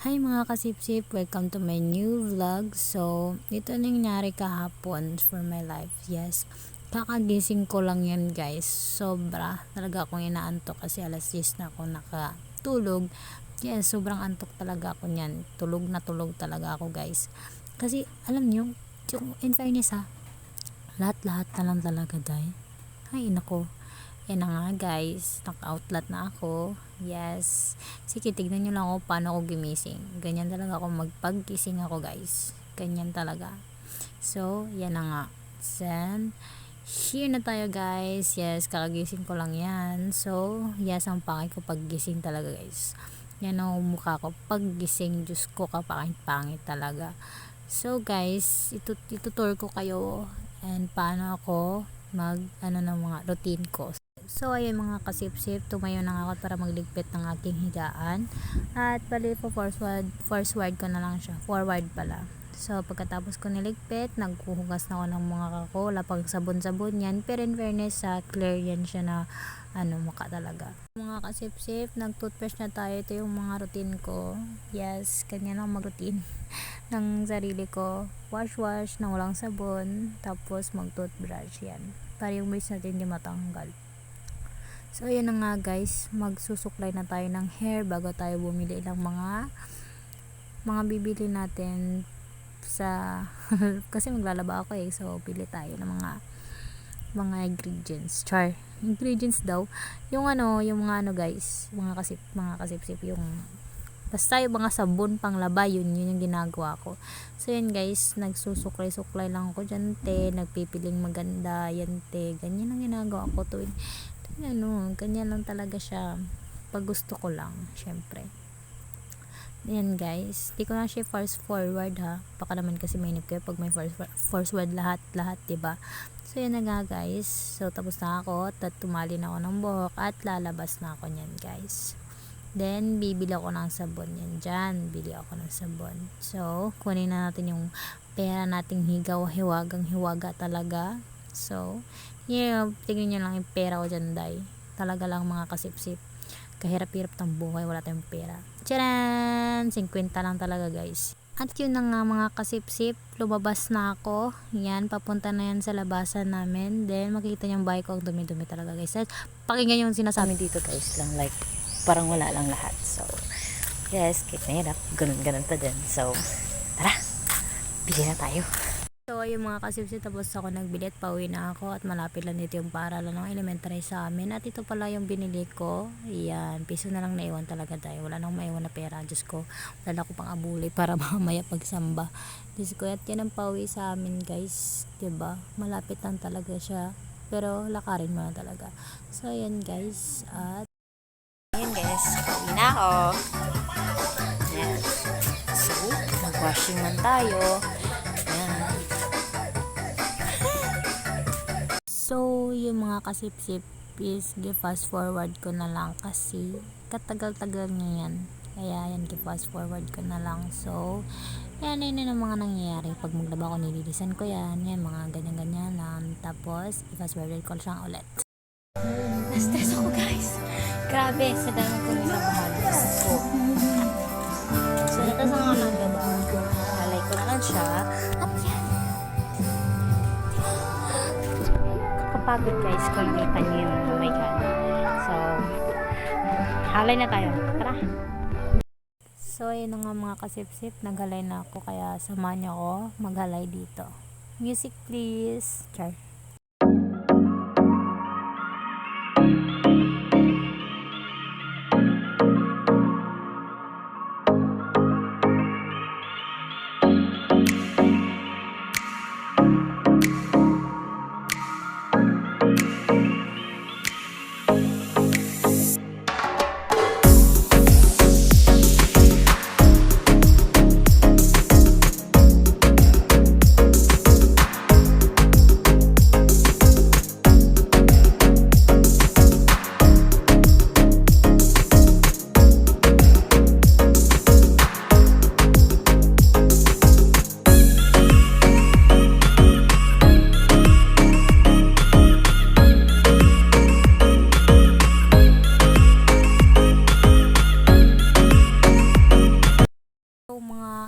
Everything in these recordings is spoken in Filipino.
Hi mga kasipsip, welcome to my new vlog. So, ito nangyari kahapon for my life. Yes, kakagising ko lang yan guys. Sobra, talaga akong inaantok kasi alas 10 na ako nakatulog. Yes, sobrang antok talaga ako niyan. Tulog talaga ako guys. Kasi alam niyo, yung in fairness lahat-lahat na lang talaga dahil. Ay, nako. Yan na nga guys, naka-outlet na ako. Yes. Sige, tignan nyo lang ako paano ako gimising. Ganyan talaga ako magpaggising ako guys. Ganyan talaga. So, yan na nga. Then, here na tayo guys. Yes, kakagising ko lang yan. So, yes, ang pangit ko paggising talaga guys. Yan ang mukha ko paggising. Diyos ko, kapangit-pangit talaga. So guys, itutur ko kayo and paano ako ng mga routine ko. So ayun mga kasipsip, tumayo na ako para magligpit ng aking higaan. At bali po forward ko na lang siya. Forward pala. So pagkatapos ko niligpit, naghuhugas na ako ng mga kako, lapag sabon-sabon yan. Pero in fairness, clear yan siya na mukha talaga. Mga kasipsip, nag-toothbrush na tayo. Ito yung mga routine ko. Yes, ganyan ako mag-routine ng sarili ko. Wash na walang sabon, tapos mag-toothbrush yan. Para yung waste natin di matanggal. So ayan na nga guys, magsusuklay na tayo ng hair bago tayo bumili ng mga bibili natin sa kasi maglalaba ako so pili tayo ng mga ingredients. Ingredients daw. Yung mga guys, mga kasipsip yung basta yung mga sabon panglaba, yun yung ginagawa ko. So yun guys, nagsusuklay-suklay lang ako dyan nagpipiling maganda yan ganyan ang ginagawa ko ganyan lang talaga siya pag gusto ko lang, syempre. Yan guys, di ko na siya fast forward baka naman kasi mainip kayo pag may forward lahat diba? So yan na nga guys, so tapos na ako at tumali na ako ng buhok at lalabas na ako nyan guys. Then, bibili ako ng sabon yan dyan. Bili ako ng sabon. So, kunin na natin yung pera nating hiwaga talaga. So, tingnan nyo lang yung pera ko dyan, day. Talaga lang mga kasipsip. Kahirap-hirap ng buhay, wala tayong pera. Tcharan! 50 lang talaga, guys. At yun na nga mga kasipsip, lumabas na ako. Yan, papunta na yan sa labasan namin. Then, makikita nyo yung bike ko, dumi-dumi talaga, guys. At pakinggan yung sinasabi dito, guys, lang like parang wala lang lahat. So, yes, kahit mahirap, ganun pa din. So, tara, bili na tayo. So, yung mga kasipsip, tapos ako nagbili at pauwi na ako at malapit lang dito yung paaralan ng elementary sa amin. At ito pala yung binili ko. Yan, piso na lang naiwan talaga tayo. Wala nang maiwan na pera. Diyos ko, wala ko pang abuli para mamaya pagsamba. Diyos ko, at yan ang pauwi sa amin guys. Diba? Malapit lang talaga siya. Pero lakarin mo na talaga. So, yan guys. At ayan guys, pauwi na ako. Yes. So, mag-washing man tayo. Ayan. So, yung mga kasipsip is fast forward ko na lang kasi katagal-tagal niya yan. Kaya yan, fast forward ko na lang. So, yan ang mga nangyayari. Pag maglaba ko, nililisan ko yan. Yan, mga ganyan-ganyan lang. Tapos, fast forward ko siyang ulit. Na-stress ako guys. Grabe, sa dami ko nilabahan. So, natas ang mga gaba. Halay ko na lang siya. At yan. Kakapagod guys kung nakita niyo yung oh my god. So, halay na tayo. Tara. So, yun nga mga kasipsip. Naghalay na ako kaya samahan niyo ako maghalay dito. Music please. Char.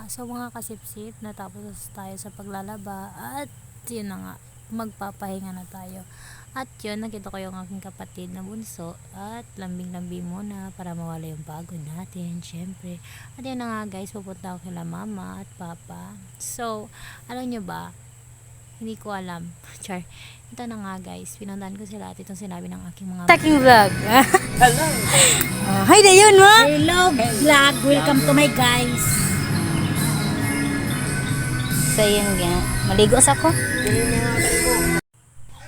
So mga kasipsip, natapos tayo sa paglalaba at yun na nga, magpapahinga na tayo. At yun, nakita ko yung aking kapatid na bunso at lambing-lambing muna para mawala yung pagod natin, syempre. At yun na nga guys, pupunta ako kila mama at papa. So, alam nyo ba, hindi ko alam. Char. Ito na nga guys, pinuntahan ko sila at itong sinabi ng aking mga taking vlog. Hello. Hi there yun mo! Hello vlog. Welcome to my guys. So yun nga, maligo sa ko. Dili na ko.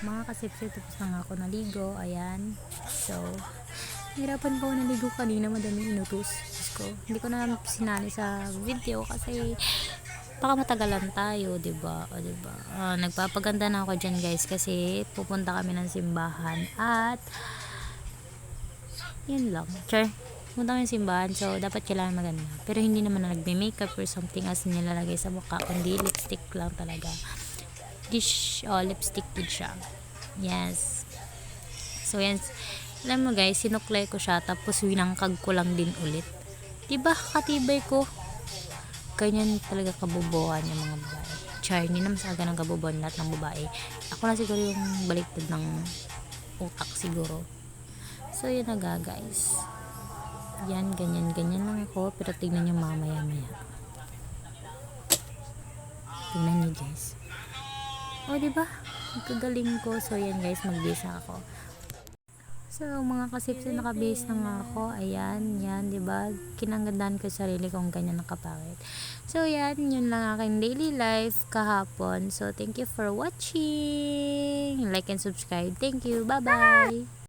Mga kasipsip, tapos na nga ako naligo. Ayan. So, hirapan pa ako naligo kanina, madami inutos. Diyos ko, hindi ko na sinali sa video kasi baka matagalan tayo, diba? O diba? Nagpapaganda na ako dyan guys kasi pupunta kami ng simbahan at yun lang. Char, pupunta kami ng simbahan, so dapat kailangan maganda. Pero hindi naman na nagbe-makeup or something as nilalagay sa mukha, kundi lipstick lang talaga. Lipstick din siya. Yes. So yan, alam mo guys, sinuklay ko siya tapos winangkag ko lang din ulit. Diba katibay ko? Ganyan talaga kabubuhan yung mga babae. Char, hindi naman sa ng kabubuhan lahat ng babae. Ako na siguro yung baliktad ng utak siguro. So yun na nga guys. Yan, ganyan lang ako. Pero tignan nyo mamaya. Tignan nyo guys. O diba? Kagaling ko. So yan guys, magbisa ako. So mga kasipsip, nakabase na nga ako. Ayan, yan, diba? Kinanggandahan ko yung sarili kong ganyan nakapakit. So yan, yun lang aking daily life kahapon. So thank you for watching. Like and subscribe. Thank you. Bye bye.